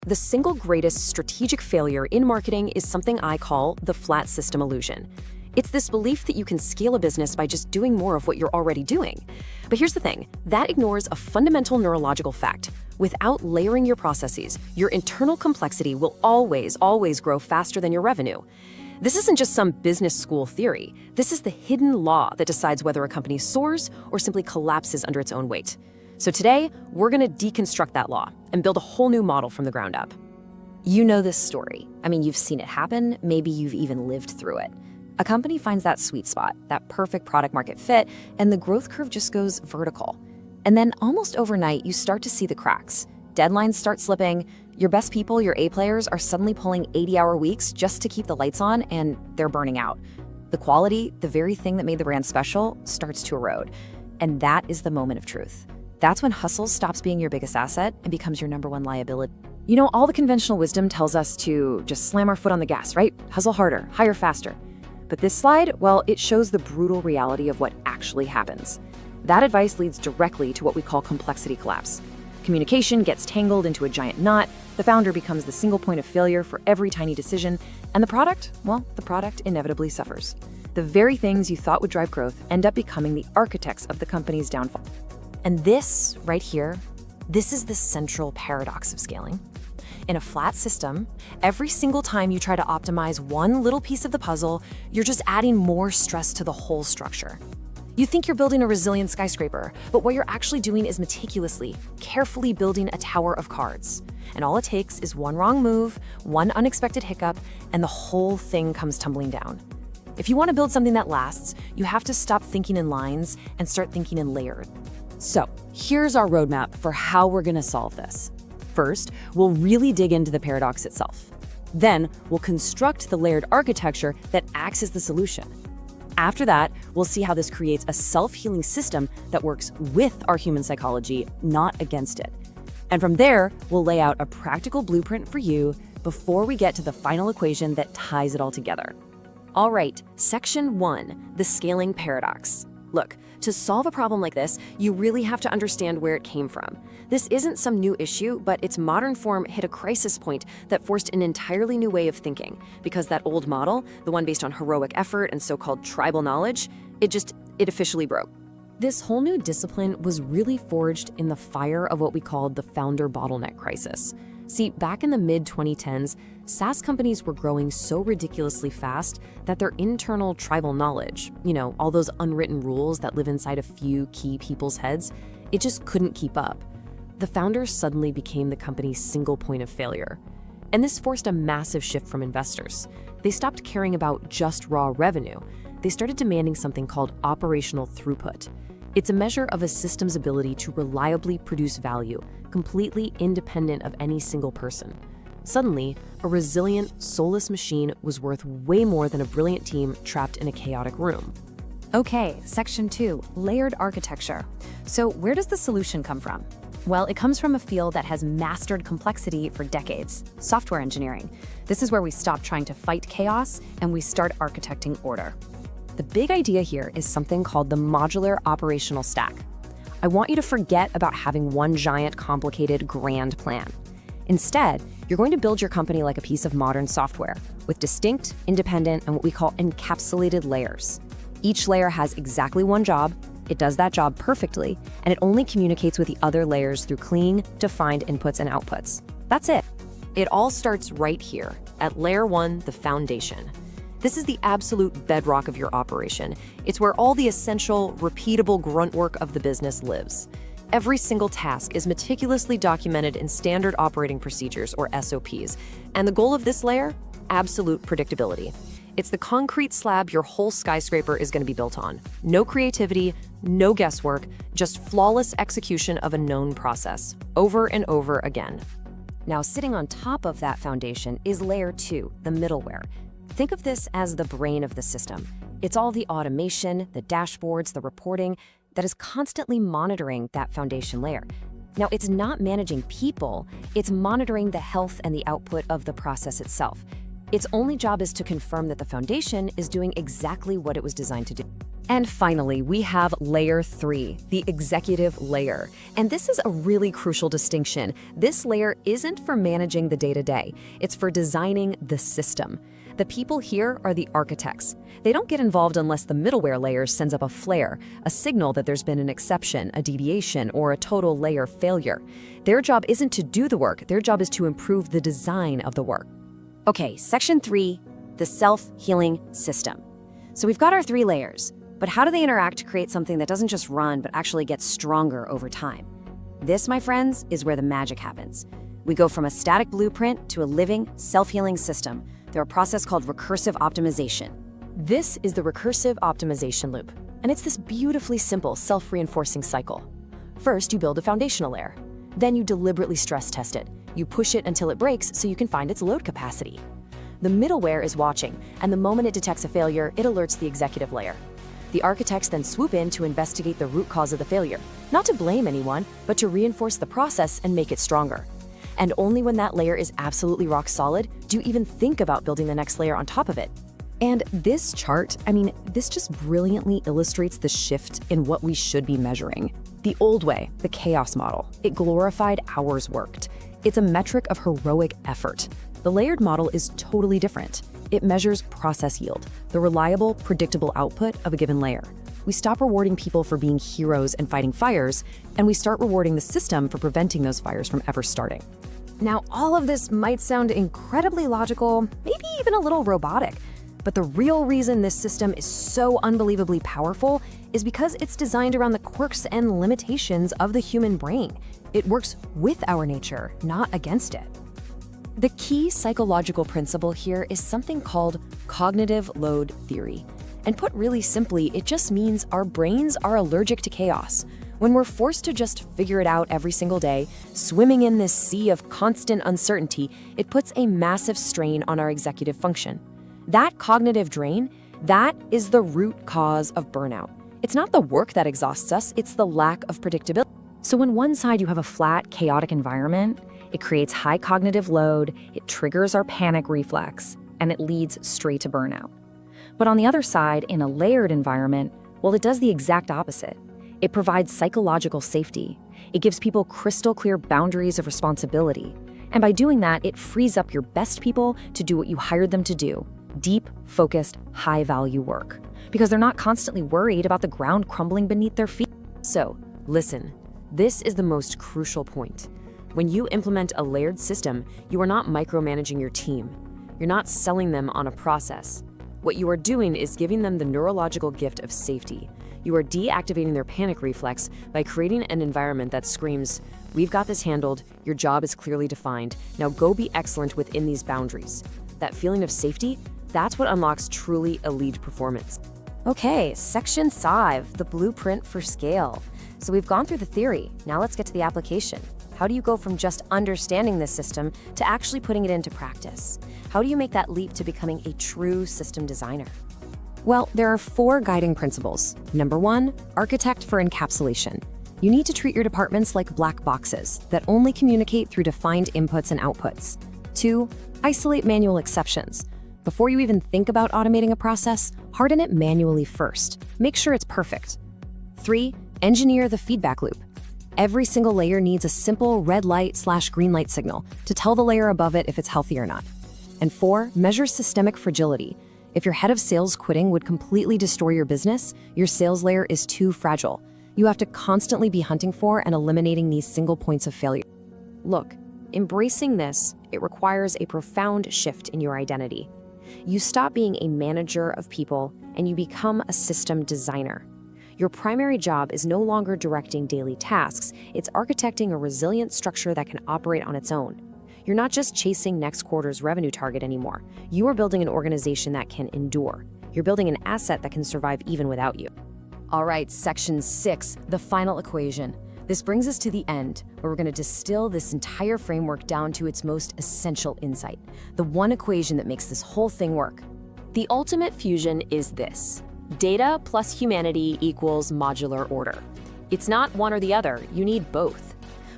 the single greatest strategic failure in marketing is something I call the flat system illusion. It's this belief that you can scale a business by just doing more of what you're already doing. But here's the thing, that ignores a fundamental neurological fact. Without layering your processes, your internal complexity will always grow faster than your revenue. This isn't just some business school theory. This is the hidden law that decides whether a company soars or simply collapses under its own weight. So today, we're going to deconstruct that law and build a whole new model from the ground up. You know this story. I mean, you've seen it happen. Maybe you've even lived through it. A company finds that sweet spot, that perfect product market fit, and the growth curve just goes vertical. And then almost overnight, you start to see the cracks. Deadlines start slipping. Your best people, your A players, are suddenly pulling 80-hour weeks just to keep the lights on, and they're burning out. The quality, the very thing that made the brand special, starts to erode. And that is the moment of truth. That's when hustle stops being your biggest asset and becomes your #1 liability. You know, all the conventional wisdom tells us to just slam our foot on the gas, right? Hustle harder, hire faster. But this slide, well, it shows the brutal reality of what actually happens. That advice leads directly to what we call complexity collapse. Communication gets tangled into a giant knot, the founder becomes the single point of failure for every tiny decision, and the product, well, the product inevitably suffers. The very things you thought would drive growth end up becoming the architects of the company's downfall. And this, right here, this is the central paradox of scaling. In a flat system, every single time you try to optimize one little piece of the puzzle, you're just adding more stress to the whole structure. You think you're building a resilient skyscraper, but what you're actually doing is meticulously, carefully building a tower of cards. And all it takes is one wrong move, one unexpected hiccup, and the whole thing comes tumbling down. If you want to build something that lasts, you have to stop thinking in lines and start thinking in layers. So here's our roadmap for how we're going to solve this. First, we'll really dig into the paradox itself. Then, we'll construct the layered architecture that acts as the solution. After that, we'll see how this creates a self-healing system that works with our human psychology, not against it. And from there, we'll lay out a practical blueprint for you before we get to the final equation that ties it all together. All right, section 1, the scaling paradox. Look, to solve a problem like this, you really have to understand where it came from. This isn't some new issue, but its modern form hit a crisis point that forced an entirely new way of thinking, because that old model, the one based on heroic effort and so-called tribal knowledge, it officially broke. This whole new discipline was really forged in the fire of what we called the founder bottleneck crisis. See, back in the mid-2010s, SaaS companies were growing so ridiculously fast that their internal tribal knowledge, all those unwritten rules that live inside a few key people's heads, it just couldn't keep up. The founders suddenly became the company's single point of failure. And this forced a massive shift from investors. They stopped caring about just raw revenue. They started demanding something called operational throughput. It's a measure of a system's ability to reliably produce value, completely independent of any single person. Suddenly, a resilient, soulless machine was worth way more than a brilliant team trapped in a chaotic room. Okay, section 2, layered architecture. So where does the solution come from? Well, it comes from a field that has mastered complexity for decades, software engineering. This is where we stop trying to fight chaos and we start architecting order. The big idea here is something called the modular operational stack. I want you to forget about having one giant, complicated, grand plan. Instead, you're going to build your company like a piece of modern software with distinct, independent, and what we call encapsulated layers. Each layer has exactly one job, it does that job perfectly, and it only communicates with the other layers through clean, defined inputs and outputs. That's it. It all starts right here, at layer 1, the foundation. This is the absolute bedrock of your operation. It's where all the essential, repeatable grunt work of the business lives. Every single task is meticulously documented in standard operating procedures, or SOPs. And the goal of this layer? Absolute predictability. It's the concrete slab your whole skyscraper is going to be built on. No creativity, no guesswork, just flawless execution of a known process, over and over again. Now, sitting on top of that foundation is layer 2, the middleware. Think of this as the brain of the system. It's all the automation, the dashboards, the reporting that is constantly monitoring that foundation layer. Now, it's not managing people, it's monitoring the health and the output of the process itself. Its only job is to confirm that the foundation is doing exactly what it was designed to do. And finally, we have layer 3, the executive layer. And this is a really crucial distinction. This layer isn't for managing the day-to-day. It's for designing the system. The people here are the architects. They don't get involved unless the middleware layer sends up a flare, a signal that there's been an exception, a deviation, or a total layer failure. Their job isn't to do the work. Their job is to improve the design of the work. Okay, section 3, the self-healing system. So we've got our 3 layers. But how do they interact to create something that doesn't just run, but actually gets stronger over time? This, my friends, is where the magic happens. We go from a static blueprint to a living, self-healing system through a process called recursive optimization. This is the recursive optimization loop, and it's this beautifully simple self-reinforcing cycle. First, you build a foundational layer. Then you deliberately stress test it. You push it until it breaks so you can find its load capacity. The middleware is watching, and the moment it detects a failure, it alerts the executive layer. The architects then swoop in to investigate the root cause of the failure, not to blame anyone, but to reinforce the process and make it stronger. And only when that layer is absolutely rock solid do you even think about building the next layer on top of it. And this chart, this just brilliantly illustrates the shift in what we should be measuring. The old way, the chaos model, it glorified hours worked. It's a metric of heroic effort. The layered model is totally different. It measures process yield, the reliable, predictable output of a given layer. We stop rewarding people for being heroes and fighting fires, and we start rewarding the system for preventing those fires from ever starting. Now, all of this might sound incredibly logical, maybe even a little robotic, but the real reason this system is so unbelievably powerful is because it's designed around the quirks and limitations of the human brain. It works with our nature, not against it. The key psychological principle here is something called cognitive load theory. And put really simply, it just means our brains are allergic to chaos. When we're forced to just figure it out every single day, swimming in this sea of constant uncertainty, it puts a massive strain on our executive function. That cognitive drain, that is the root cause of burnout. It's not the work that exhausts us, it's the lack of predictability. So on one side you have a flat, chaotic environment, it creates high cognitive load, it triggers our panic reflex, and it leads straight to burnout. But on the other side, in a layered environment, well, it does the exact opposite. It provides psychological safety. It gives people crystal clear boundaries of responsibility. And by doing that, it frees up your best people to do what you hired them to do: deep, focused, high-value work. Because they're not constantly worried about the ground crumbling beneath their feet. So, listen, this is the most crucial point. When you implement a layered system, you are not micromanaging your team. You're not selling them on a process. What you are doing is giving them the neurological gift of safety. You are deactivating their panic reflex by creating an environment that screams, "We've got this handled, your job is clearly defined, now go be excellent within these boundaries." That feeling of safety, that's what unlocks truly elite performance. Okay, section 5, the blueprint for scale. So we've gone through the theory, now let's get to the application. How do you go from just understanding this system to actually putting it into practice? How do you make that leap to becoming a true system designer? Well, there are 4 guiding principles. Number 1, architect for encapsulation. You need to treat your departments like black boxes that only communicate through defined inputs and outputs. 2, isolate manual exceptions. Before you even think about automating a process, harden it manually first. Make sure it's perfect. 3, engineer the feedback loop. Every single layer needs a simple red light/green light signal to tell the layer above it if it's healthy or not. And 4, measure systemic fragility. If your head of sales quitting would completely destroy your business, your sales layer is too fragile. You have to constantly be hunting for and eliminating these single points of failure. Look, embracing this, it requires a profound shift in your identity. You stop being a manager of people and you become a system designer. Your primary job is no longer directing daily tasks, it's architecting a resilient structure that can operate on its own. You're not just chasing next quarter's revenue target anymore. You are building an organization that can endure. You're building an asset that can survive even without you. All right, section 6, the final equation. This brings us to the end, where we're going to distill this entire framework down to its most essential insight, the one equation that makes this whole thing work. The ultimate fusion is this: data plus humanity equals modular order. It's not one or the other, you need both.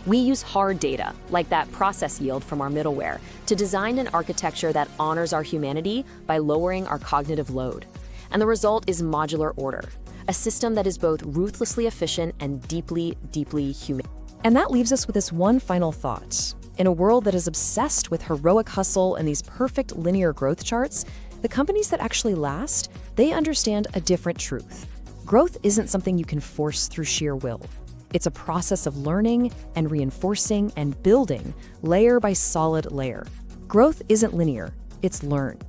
We use hard data, like that process yield from our middleware, to design an architecture that honors our humanity by lowering our cognitive load. And the result is modular order. a system that is both ruthlessly efficient and deeply, deeply human. And that leaves us with this one final thought. In a world that is obsessed with heroic hustle and these perfect linear growth charts, the companies that actually last, they understand a different truth. Growth isn't something you can force through sheer will. It's a process of learning and reinforcing and building layer by solid layer. Growth isn't linear, it's learned.